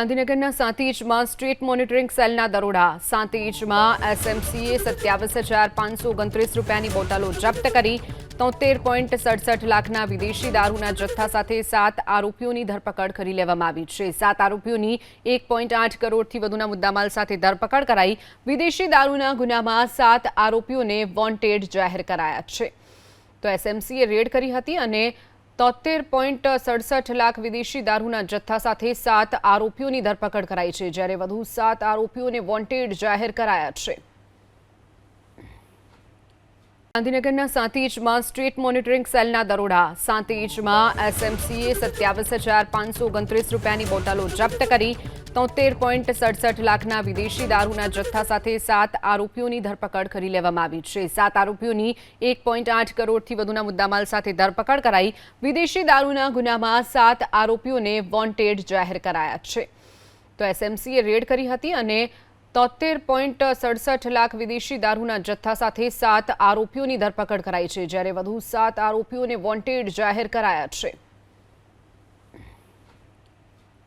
ગાંધીનગરના સાંતીજમાં street monitoring સેલના દરોડા. સાંતીજમાં એસએમસીએ 27,529 રૂપિયાની બોટલો જપ્ત કરી 73.67 લાખના વિદેશી દારૂના જથ્થા સાથે 7 આરોપીઓની ધરપકડ કરી લેવામાં આવી છે. 7 આરોપીઓની 1.8 કરોડથી વધુના મુદ્દામાલ સાથે ધરપકડ કરાઈ. વિદેશી દારૂના ગુનામાં 7 આરોપીઓને વોન્ટેડ જાહેર કરાયા છે. તો એસએમસીએ રેડ કરી હતી અને 73.67 લાખ વિદેશી દારૂના જથ્થા સાથે 7 આરોપીઓની ધરપકડ કરાઈ છે, જ્યારે વધુ 7 આરોપીઓને વોન્ટેડ જાહેર કરાયા છે. ગાંધીનગરના સાંતીજમાં સ્ટ્રીટ મોનિટરિંગ સેલના દરોડા. સાંતીજમાં એસએમસીએ 27,529 રૂપિયાની બોટલો જપ્ત કરી 73.67 લાખના વિદેશી દારૂના જથ્થા સાથે 7 આરોપીઓની ધરપકડ કરી લેવામાં આવી છે. 7 આરોપીઓની 1.8 કરોડથી વધુના મુદ્દામાલ સાથે ધરપકડ કરાઈ. વિદેશી દારૂના ગુનામાં 7 આરોપીઓને વોન્ટેડ જાહેર કરાયા છે. તો એસએમસીએ રેડ કરી હતી અને 73.67 લાખ વિદેશી દારૂના જથ્થા સાથે 7 આરોપીઓની ધરપકડ કરાઈ છે, જ્યારે વધુ 7 આરોપીઓને વોન્ટેડ જાહેર કરાયા છે.